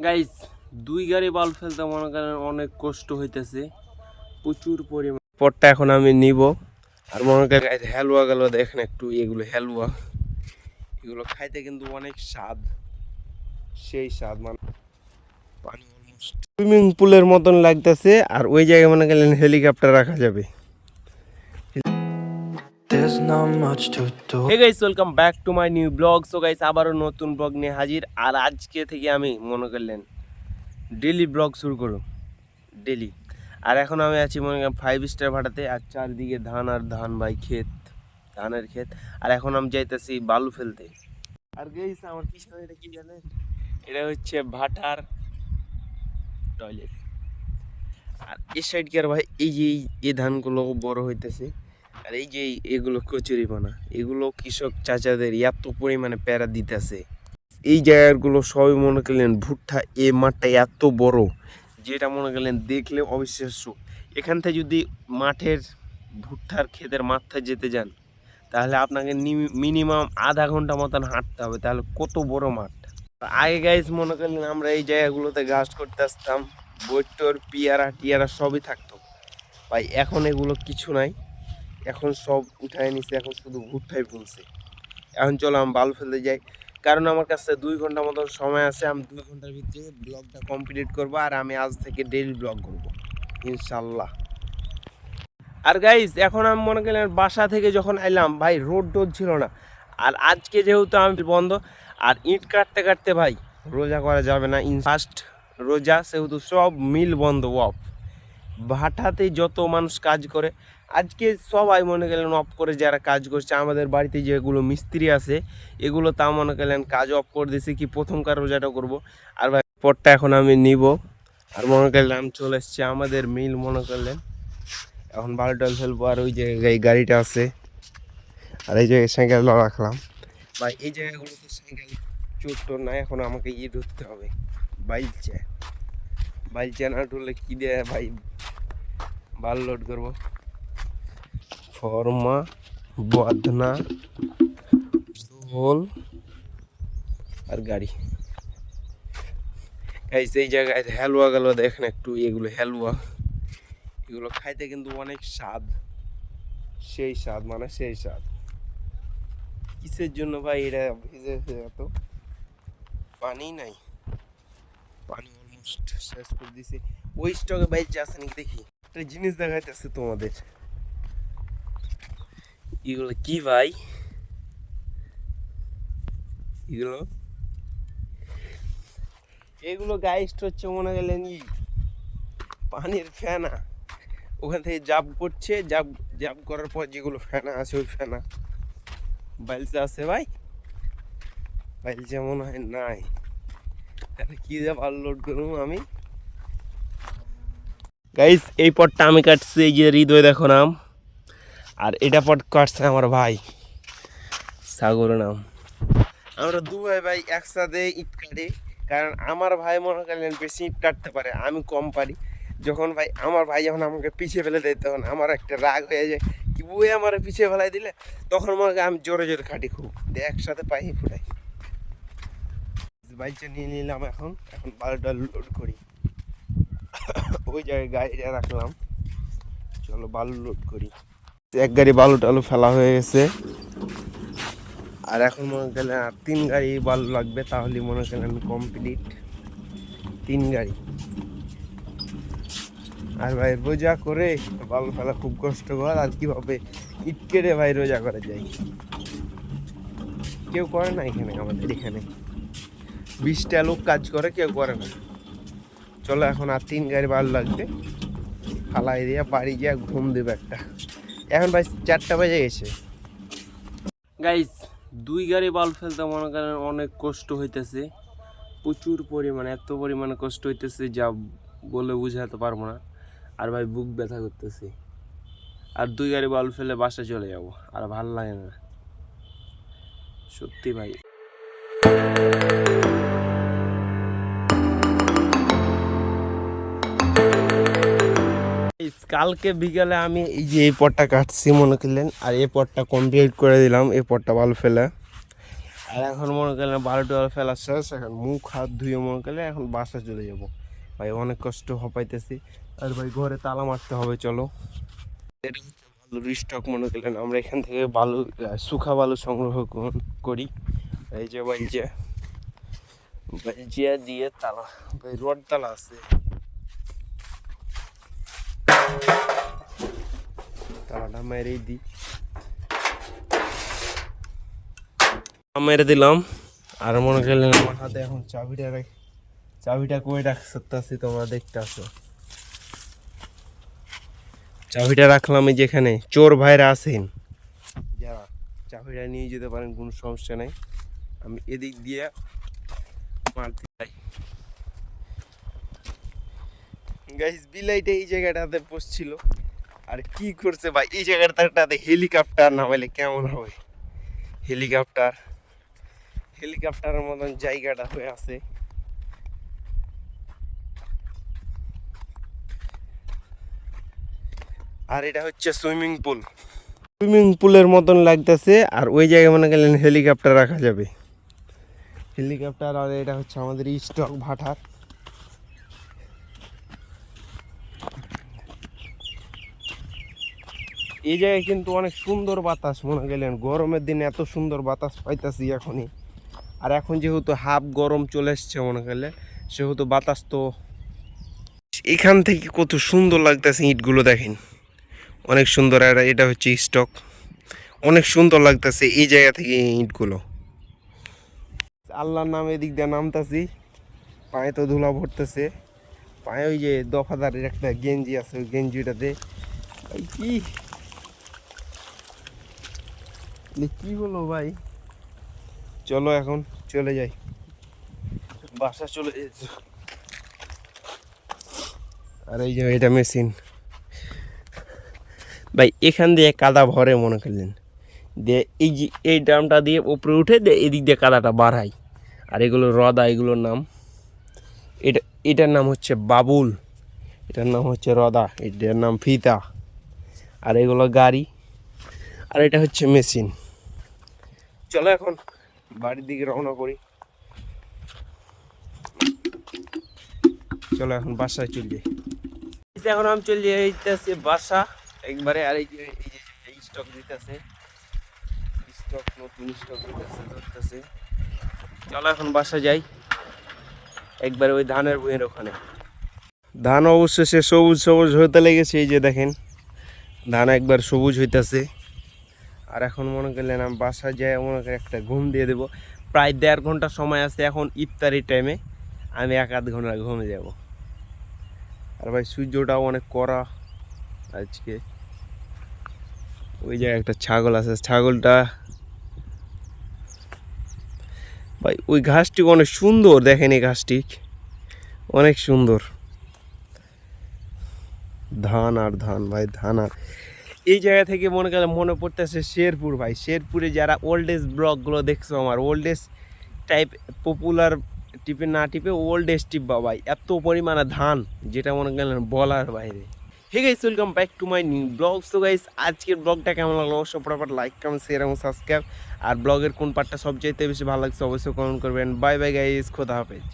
Guys, দুই গাড়ি বাল ফেলতে মনে করেন অনেক কষ্ট হইতেছে, প্রচুর পরিমাণ। পটটা এখন আমি নিব। আর মনে করেন হালুয়া গেল, দেখেন একটু এগুলো হালুয়া, এগুলো খাইতে কিন্তু অনেক স্বাদ, সেই স্বাদ। মানে পানি অলমোস্ট সুইমিং পুলের মতন লাগতেছে। আর ওই জায়গায় মনে করেন হেলিকপ্টার রাখা যাবে। Hey guys, welcome back to my new blog. So guys, আবারও নতুন ব্লগ নিয়ে হাজির। আর আজকে থেকে আমি মনে করলেন ডেলি ব্লগ শুরু করুন, ডেলি। আর এখন আমি আছি মনে করেন 5 স্টার ভাটাতে। আর চারদিকে ধান আর ধান, ভাই ক্ষেত, ধানের ক্ষেত। আর এখন আমি যাইতেছি বালু ফেলতে। আর গাইস, আমার পিছনে এটা কি জানেন? এটা হচ্ছে ভাটার টয়লেট। আর এই সাইড কি আর ভাই, এই যে এই ধানগুলো বড় হইতেছে। আর এই যে এগুলো কচুরিপানা, এগুলো কৃষক চাচাদের এত পরিমাণে প্যারা দিতেছে। এই জায়গাগুলো সবই মনে করলেন ভুট্টা। এই মাঠটা এত বড়, যেটা মনে করলেন দেখলে অবিশ্বাস্য। এখান থেকে যদি মাঠের ভুট্টার ক্ষেতের মাথায় যেতে যান, তাহলে আপনাকে মিনিমাম আধা ঘন্টা মতন হাঁটতে হবে। তাহলে কত বড় মাঠ। আগে গাইজ মনে করলেন আমরা এই জায়গাগুলোতে ঘাস করতে আসতাম, বৈট্টর পিয়ারা টিয়ারা সবই থাকতো। ভাই এখন এগুলো কিছু নাই, এখন সব উঠায় নিছে, এখন শুধু ভুট্টাই বুনছে। এখন চলো আমি বালু ফেলতে যাই, কারণ আমার কাছে 2 ঘন্টা মতন সময় আছে। আমি 2 ঘন্টার ভিতরে ব্লগটা কমপ্লিট করবো। আর আমি আজ থেকে ডেইলি ব্লগ করবো ইনশাল্লাহ। আর গাইজ, এখন আমি মনে করলেন বাসা থেকে যখন এলাম, ভাই রোড টোড ছিল না। আর আজকে যেহেতু আমি বন্ধ, আর ইট কাটতে কাটতে ভাই রোজা করা যাবে না, ফার্স্ট রোজা, সেহেতু সব মিল বন্ধ, অফ। ভাটাতে যত মানুষ কাজ করে, আজকে সবাই মনে গেলেন অফ করে। যারা কাজ করছে আমাদের বাড়িতে যেগুলো মিস্ত্রি আছে, এগুলো তা মনে করলেন কাজ অফ করে দিয়েছে, কি প্রথমকার রোজাটা করব। আর ভাই পটটা এখন আমি নিব। আর মনে করলেন আমি চলে এসছি আমাদের মিল, মনে করলেন এখন বালুটাল ফেলবো। আর ওই জায়গায় গাড়িটা আছে, আর এই জায়গায় সাইকেল রাখলাম। ভাই এই জায়গাগুলোতে সাইকেল চোর নাই, এখন আমাকে ধরতে হবে বাইলচা। বাইলচা না ঢুললে কী দেয় ভাই, বালু লোড করবো। ফর্মা, বদনা, হোল আর গাড়ি। এই জায়গায় হালুয়া গেল, দেখেন একটু এগুলো হালুয়া, এগুলো খাইতে কিন্তু অনেক স্বাদ, সেই স্বাদ, মানে সেই স্বাদ। কিসের জন্য ভাই এটা ভিজেছে? এত পানি নাই, পানি অলমোস্ট শেষ করে দিছে। ওই স্টকে বাইক আছে নাকি দেখি, একটা জিনিস দেখাইতেছে তোমাদের। এগুলো কি ভাই? এগুলো গাইস্ট হচ্ছে মনে গেলেন পানির ফেনা। ওখান থেকে জাব করছে, জাব জাব করার পর যেগুলো ফেনা আছে, ওই ফেনা। বাইলচা আছে ভাই? বাইলচা মনে হয় নাই। তাহলে কি যে ভালো লোড করবো আমি। গাইস, এই পটটা আমি কাটছি, এই যে হৃদয় দেখো নাম। আর এটা পট কাটছে আমার ভাই সাগর নাম। আমরা দু ভাই একসাথে ইট কাটি, কারণ আমার ভাই মনে করেন বেশি ইট কাটতে পারে, আমি কম পারি। যখন ভাই আমার ভাই যখন আমাকে পিছিয়ে ফেলে দেয়, তখন আমার একটা রাগ হয়ে যায়, কি বই আমার পিছিয়ে ফেলাই দিলে। তখন মনে হয় আমি জোরে জোরে কাটি খুব, দিয়ে একসাথে পাই ফুটাই। বাইকটা নিয়ে নিলাম, এখন এখন বালুটা লোড করি। ওই জায়গায় গাড়িটা রাখলাম, চলো বালু লোড করি। এক গাড়ি বালু টালু ফেলা হয়ে গেছে। আর এখন মনে করেন আর 3 গাড়ি বালু লাগবে, তাহলে মনে করেন কমপ্লিট 3 গাড়ি। আর ভাই রোজা করে বালু ফেলা খুব কষ্টকর। আর কিভাবে ইট কেটে ভাই রোজা করা যায়, কেউ করে না এখানে, আমাদের এখানে 20টা লোক কাজ করে, কেউ করে না। চলো এখন আর 3 গাড়ি বালু লাগবে, ফালাই দিয়ে বাড়ি গিয়ে ঘুম দেবে একটা। এখন ভাই 4টা বেজে গেছে। গাইস, 2 গাড়ি বালু ফেলতে মনে করেন অনেক কষ্ট হইতেছে, প্রচুর পরিমাণে, এত পরিমাণে কষ্ট হইতেছে যা বলে বুঝাতে পারবো না। আর ভাই বুক ব্যথা করতেছে। আর 2 গাড়ি বালু ফেলে বাসা চলে যাব, আর ভাল লাগে না সত্যি ভাই। কালকে বিকালে আমি এই যে এই পটটা কাটছি মনে করলেন, আর এই পটটা কমপ্লিট করে দিলাম, এই পটটা বালু ফেলে। আর এখন মনে করলেন 12-12 ফেলা শেষ, এখন মুখ হাত ধুয়ে মনে করলে এখন বাসা চলে যাব ভাই। অনেক কষ্ট হপাইতেছি আর ভাই ঘরে তালা মারতে হবে। চলো, এটা হচ্ছে বালুর স্টক মনে করলেন। আমরা এখান থেকে বালু, শুখা বালু সংগ্রহ করি। এই যে বালজিয়া দিয়ে তালা, ভাই রড তালা আছে, তালাটা মেরেই দিই। মেরে দিলাম। আর মনে করলেন আমার হাতে এখন চাবিটা কই রাখছি তোমরা দেখতে আসো। চাবিটা রাখলাম এই যেখানে। চোর ভাইরা আছেন যারা, চাবিটা নিয়ে যেতে পারেন, কোনো সমস্যা নেই। আমি এদিক দিয়ে মারতে যাই। গাইস, বিলাইটা এই জায়গাটাতে বসছিল আর কি করছে ভাই, এই জায়গাটাতে হেলিকপ্টার নামাইলে কেমন হবে। হেলিকপ্টারের মতন জায়গাটা হয়ে আছে। আর এটা হচ্ছে সুইমিং পুলের মতন লাগতেছে। আর ওই জায়গায় মনে গেলেন হেলিকপ্টার রাখা যাবে, হেলিকপ্টার। আর এটা হচ্ছে আমাদের স্টক ভাটার। এই জায়গায় কিন্তু অনেক সুন্দর বাতাস মনে গেলেন। গরমের দিনে এত সুন্দর বাতাস পাইতাছি এখনই। আর এখন যেহেতু হাফ গরম চলে এসছে মনে গেলে, সেহেতু বাতাস তো এখান থেকে কত সুন্দর লাগতেছে। ইটগুলো দেখেন, অনেক সুন্দর। আর এটা হচ্ছে স্টক, অনেক সুন্দর লাগতেছে এই জায়গা থেকে ইটগুলো। আল্লাহর নামে এদিক দিয়ে নামতাছি, পায়ে তো ধুলা ভরতেছে। পায়ে ওই যে দফাদারের একটা গেঞ্জি আছে, ওই গেঞ্জিটাতে কি হলো ভাই। চলো এখন চলে যাই, বাসা চলে যাই। আর এই যে এটা মেশিন ভাই, এখান দিয়ে কাদা ভরে মনে করলেন, দিয়ে এই যে এই ড্রামটা দিয়ে উপরে উঠে দিয়ে এদিক দিয়ে কাদাটা বাড়াই। আর এগুলো রদা, এগুলোর নাম, এটার নাম হচ্ছে বাবুল, এটার নাম হচ্ছে রদা, এটার নাম ফিতা। আর এগুলো গাড়ি, আর এটা হচ্ছে মেশিন। চলো এখন বাড়ির দিকে রওনা করি। চলো এখন বাসায় চলে যাই। এখন আমি চলে যাইতেছি বাসা একবারে। আর এই যে স্টক দিতেছে, নতুন স্টক ধরতেছে। চলো এখন বাসা যাই একবারে, ওই ধানের বইয়ের ওখানে। ধান অবশেষে সবুজ হতে লেগেছে, এই যে দেখেন ধান একবার সবুজ হইতেছে। আর এখন মনে করলেন আমি বাসায় যাই, মনে করে একটা ঘুম দিয়ে দেবো। প্রায় 1.5 ঘন্টা সময় আছে এখন ইফতারির টাইমে, আমি 1-1.5 ঘন্টা ঘুমে যাব। আর ভাই সূর্যটাও অনেক কড়া আজকে। ওই জায়গায় একটা ছাগল আছে, ছাগলটা ভাই, ওই ঘাসটি অনেক সুন্দর, দেখেন এই ঘাসটি অনেক সুন্দর। ধান আর ধান ভাই, ধান। আর এই জায়গা থেকে মনে পড়তেছে শেরপুর ভাই। শেরপুরে যারা ওল্ড এজ ব্লগগুলো দেখছো, আমার ওল্ড এজ টাইপ পপুলার টিপে ওল্ড এজ টিপ ভাই, এত পরিমাণে ধান যেটা মনে গেলেন বলার বাইরে। Hey guys, welcome back to my new blog. So guys, আজকের ব্লগটা কেমন লাগলো অবশ্যই ফটাফট লাইক, কমেন্ট, শেয়ার এবং সাবস্ক্রাইব। আর ব্লগের কোন পার্টটা সবচাইতে বেশি ভালো লাগছে অবশ্যই কমেন্ট করবেন। বাই বাই গাইস, খোদা হাফেজ।